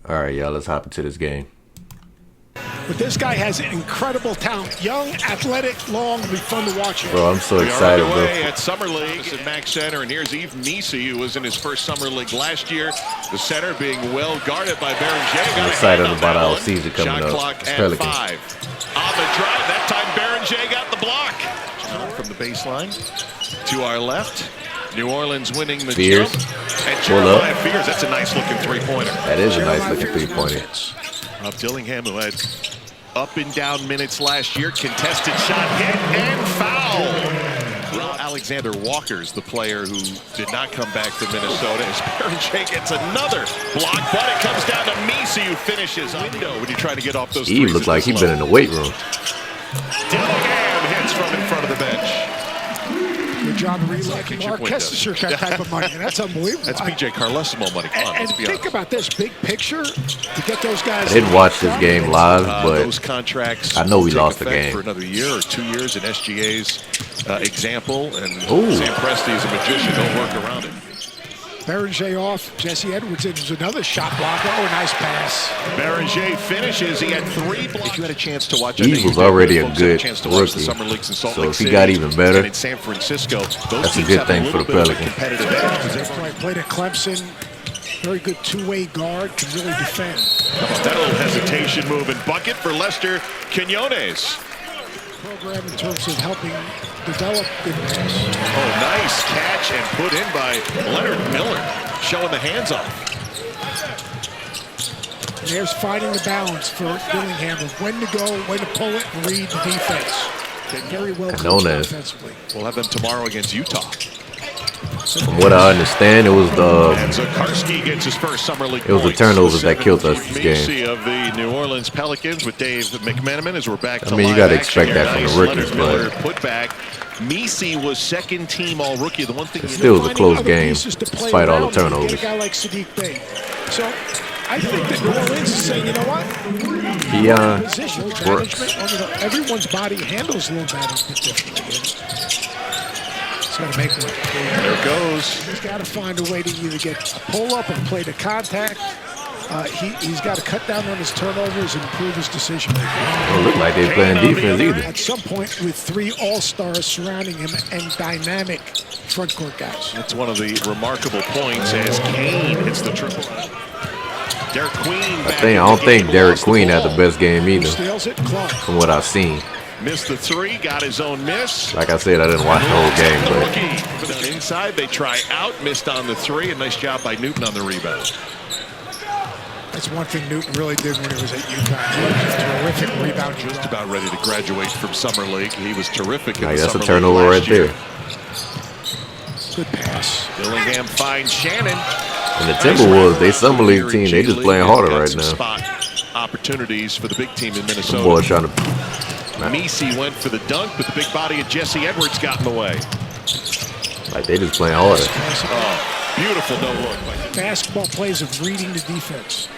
All right, y'all, let's hop into this game. But this guy has incredible talent. Young, athletic, long. It'll be fun to watch him. Bro, I'm so excited, bro. At Summer League at Mac Center, and here's Yves Nisi, who was in his first Summer League last year. The center being well guarded by Beringer. I'm excited about our season coming Shot up. clock It's at Pelicans. 5. On the drive, that time Beringer got the block. From the baseline to our left. New Orleans winning the Fears. jump. And Pull up. Jeremiah Fears, that's a nice looking three-pointer. That is a nice looking three-pointer. Dillingham, who had up and down minutes last year, contested shot, hit, and foul. Well, Alexander Walker's the player who did not come back to Minnesota. As Beringer gets another block, but it comes down to Nisi, who finishes window when you try to get off those Eve threes. looked like he'd been in the weight room. Dillingham hits from in front of the bench. Good job of relaying Mark Kessinger type of money. That's unbelievable. That's PJ Carlesimo money. Come on, and let's be think honest. about this big picture to get those guys. I didn't watch this game live, but those contracts I know we take lost the effect game. for another year or 2 years in SGA's example, and Ooh. Sam Presti is a magician. Don't work around it. Beringer off. Jesse Edwards in another shot blocker. Oh, nice pass. Beringer finishes. He had 3 blocks. If you had a chance to watch, Eve was already a good the rookie, Summer Leagues in Salt so Lake if he City got even better, and in San Francisco, those that's a teams good have thing for little the bit of a Pelicans. competitive edge. They played at Clemson. Very good two-way guard. Can really defend. How about that little hesitation move and bucket for Lester Quinones? Program in terms of helping develop good pass. Oh, nice catch and put in by Leonard Miller, showing the hands off. And there's finding the balance for Dillingham of when to go, when to pull it, and read the defense. Very well coached offensively. We'll have them tomorrow against Utah. From what I understand, it was And Zakarski gets his first Summer League. it was the turnovers that killed us this game. Of the New Orleans Pelicans with Dave McMenamin as we're back to I mean, you got to expect that from the rookies, but put back. Misi was second team all rookie. The one thing it still was a close game, despite all the turnovers. A guy like Sadiq Bey. So I think that New Orleans is saying, you know what? Position management, everyone's body handles a little bit differently. He's got to make one. There it goes. He's got to find a way to either get a pull-up or play to contact. He's got to cut down on his turnovers and improve his decision making. Don't look like they're playing defense either. At some point, with 3 all-stars surrounding him and dynamic front court guys. That's one of the remarkable points as Kane hits the triple. Derek Queen. I don't think Derek Queen had the best game either, Steals it, Clark. from what I've seen. Missed the 3, got his own miss. Like I said, I didn't watch the whole game, but But inside, they try out, missed on the 3, a nice job by Newton on the rebound. That's one thing Newton really did when he was at UConn. He was a terrific rebounder. Just about ready to graduate from Summer League. He was terrific in the that's a Summer turnover League right last year. there. Good pass. Dillingham finds Shannon. And the Timberwolves, they Summer League team, they just playing harder right now. Spot opportunities for the big team in Minnesota. The boys trying to. Misi went for the dunk, but the big body of Jesse Edwards got in the way. Like they just playing harder. Oh, beautiful no look. Basketball plays of reading the defense.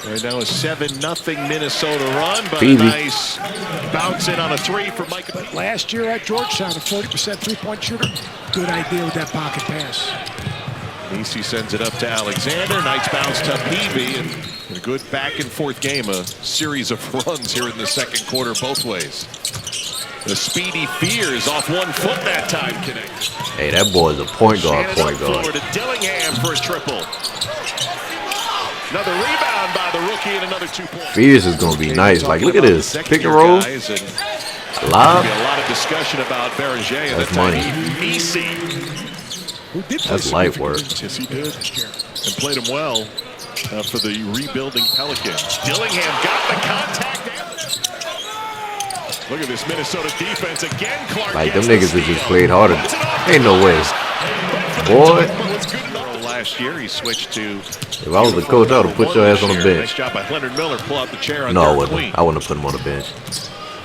Right now a 7-0 Minnesota run, but Phoebe. a nice bounce in on a 3 for Mike. But last year at Georgetown, a 40% three-point shooter. Good idea with that pocket pass. Nisi sends it up to Alexander. Nice bounce to Peavy. And a good back-and-forth game. A series of runs here in the second quarter both ways. The speedy Fears off 1 foot that time connect. Hey, that boy's a point guard, point guard. To Dillingham for a triple. Another rebound by the rookie and another 2 points. Fears is gonna be nice. Like, look at this pick and roll. Live. A lot of discussion about Beringer. That's money. That's light work. Yes, he did. And played him well for the rebuilding Pelicans. Dillingham got the contact. Look at this Minnesota defense again. Clark Like them niggas that just played harder. Ain't no way. Boy. Last year he switched to. If I was the coach, I would have put your ass on the bench. Nice job by Leonard Miller. Pull out the chair on No, I Derek wouldn't. Queen. I wouldn't have put him on the bench.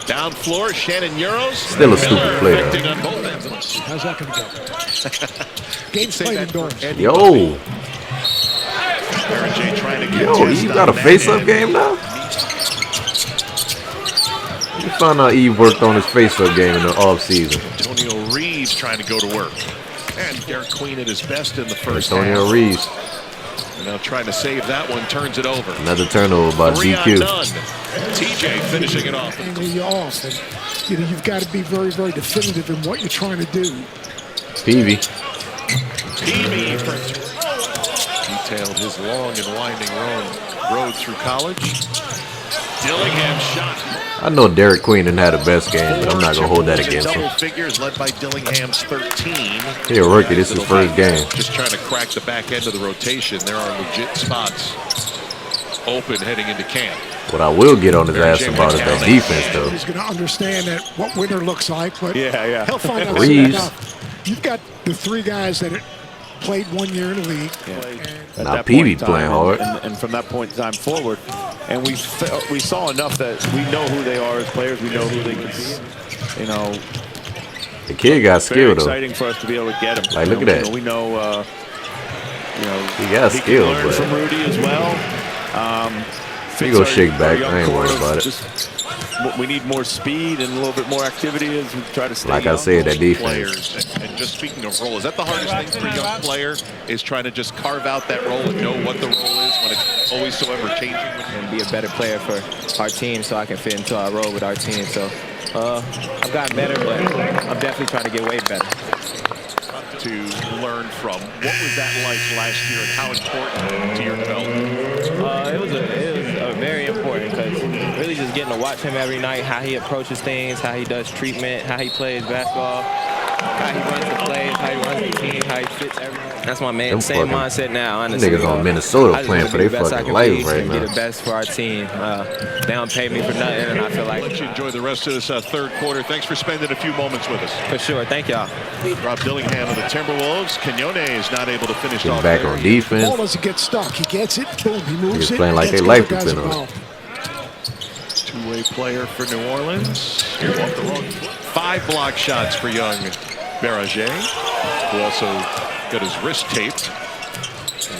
Down floor, Shannon Euros. Still a stupid player. How's that going to go? Game's played indoors. Yo. Trying to get Yo, you got a face-up game now? You found out Eve worked on his face-up game in the offseason. Antonio Reeves trying to go to work. And Derek Queen at his best in the first Antonio half. Reeves. Now trying to save that one, turns it over. Another turnover by 3 GQ. on none. TJ finishing it off. Angle you off, and you've got to be very, very definitive in what you're trying to do. Peavy. Detailed his long and winding road through college. Dillingham shot. I know Derek Queen didn't have the best game, but I'm not going to hold that against him. Double figures led by Dillingham's 13. He a rookie. This is his first game. Just trying to crack the back end of the rotation. There are legit spots open heading into camp. What I will get on his ass about is that defense, though. He's going to understand that what winter looks like, but he'll find out Reeves. stuff. You've got the 3 guys that played 1 year in the league. At Now that Peavy point in playing time, hard. and from that point in time forward, and we saw enough that we know who they are as players. We know who they can be. The kid got Very skill, though. exciting for us to be able to get him. Like, look at that. We know, He got skill, can learn but from Rudy as well. he go shake back. I ain't worried about it. We need more speed and a little bit more activity as we try to stay Like I young. said, that defense. Players, and just speaking of role, is that the hardest thing for a young player? Is trying to just carve out that role and know what the role is when it's always so ever changing. And be a better player for our team, so I can fit into our role with our team. So I've gotten better, but I'm definitely trying to get way better. To learn from. What was that like last year, and how important to your development? It was very important because really just getting to watch him every night, how he approaches things, how he does treatment, how he plays basketball, how he runs the plays, how he runs the team, how he fits everyone. That's my same mindset now, honestly. Niggas on Minnesota I just playing wanna for be their the best I fucking can life be right and now. be the best for our team. They don't pay me for nothing, and I feel like Let you enjoy the rest of this third quarter. Thanks for spending a few moments with us. for sure. Thank y'all. Rob Dillingham of the Timberwolves. Quinones is not able to finish Getting off back there. on Ball defense. doesn't get stuck. He gets it, boom, he moves He's it. playing like gets they life other guys depend on it. involved. Two-way player for New Orleans. Here off the wrong foot. 5 block shots for young Barrage, who also got his wrist taped,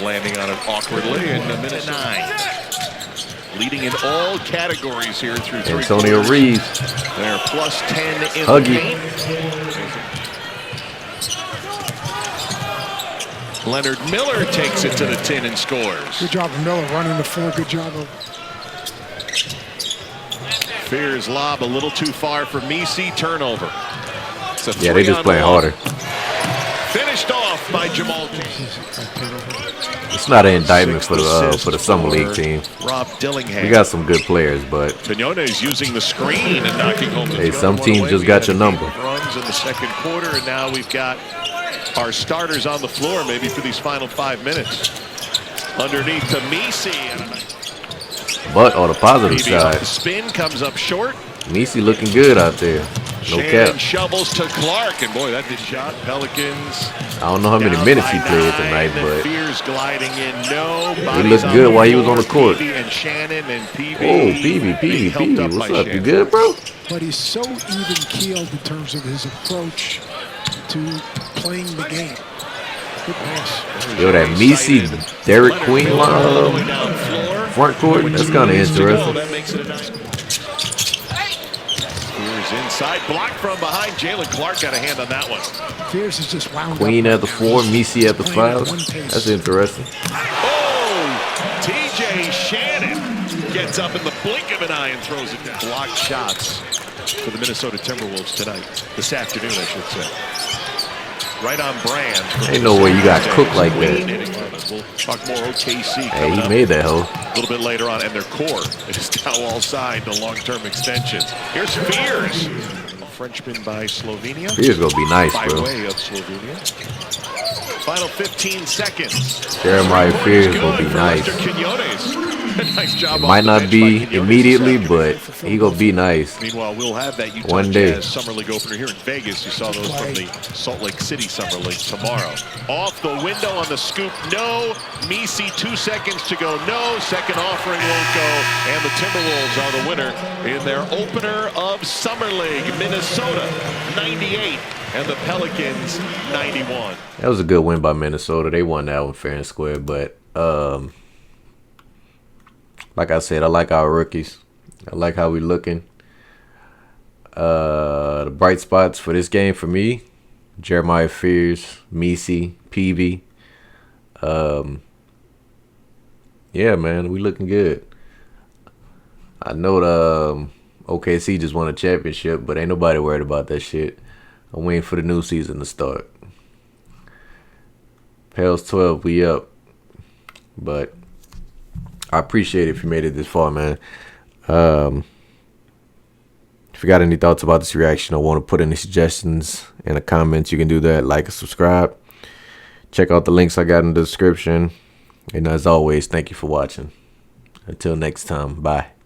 landing on it awkwardly in minute 9. Leading in all categories here through 3 Antonio quarters. Reeves. They're plus 10 in Huggy. the paint. Leonard Miller takes it to the tin and scores. Good job of Miller running the floor. Good job of Fears lob a little too far for Misi. Turnover. Yeah, they just playing harder. Finished off by Jamal James. It's not an indictment for the summer league team. Rob Dillingham. We got some good players, but Quinones using the screen and knocking home the hey, gun. some One teams away. just We got had your a game number. of runs in the second quarter, and now we've got our starters on the floor maybe for these final 5 minutes. Underneath to Misi. But on the positive Peavy off side, the spin comes up short. Misi looking good out there. No Shannon cap. shovels to Clark, and boy, that did shot. Pelicans. I don't know how many down minutes by he played 9, tonight, and but Fears gliding in. No, he bodies looked on good the while he was on the floor. court. Peavy and Shannon and Peavy. oh, Peavy, being helped up what's by up? You Shannon. good, bro? but he's so even keeled in terms of his approach to playing the game. Good pass. Yo, that Misi, Derek Leonard Queen Miller all the way line, down floor. front court, that's kind of Needs to go. interesting. That makes it a nice. Fears inside, blocked from behind. Jalen Clark got a hand on that one. Fears is just wound Queen up. at the 4, Misi at the Playing at 5. one pace. That's interesting. Oh, TJ Shannon gets up in the blink of an eye and throws it down. Blocked shots for the Minnesota Timberwolves tonight. This afternoon, I should say. Right on brand. Ain't no way you got cooked like that. We'll talk more OKC Hey, coming he up made that hoe. a little bit later on, and their core is now all signed to long-term extensions. Here's Fears, a Frenchman by Slovenia. Fears gonna be nice, By bro. way of Slovenia. Final 15 seconds. Jeremiah Fears Good gonna be for nice. Lester Quinones. Nice job. It off might the not bench be by Quinones immediately, this but afternoon. he gonna be nice. Meanwhile, we'll have that Utah One day. Jazz Summer League opener here in Vegas. You saw those from the Salt Lake City Summer League tomorrow. Off the window on the scoop, no. Misi, 2 seconds to go, no. Second offering won't go. And the Timberwolves are the winner in their opener of Summer League. Minnesota, 98. And the Pelicans, 91. That was a good win by Minnesota. They won that one fair and square, but like I said, I like our rookies. I like how we looking. The bright spots for this game for me: Jeremiah Fears, Misi, Peavy. Yeah, man, we looking good. I know the OKC just won a championship, but ain't nobody worried about that shit. I'm waiting for the new season to start. Pels 12, we up. But I appreciate it if you made it this far, man. If you got any thoughts about this reaction or want to put any suggestions in the comments, you can do that. Like and subscribe. Check out the links I got in the description. And as always, thank you for watching. Until next time, bye.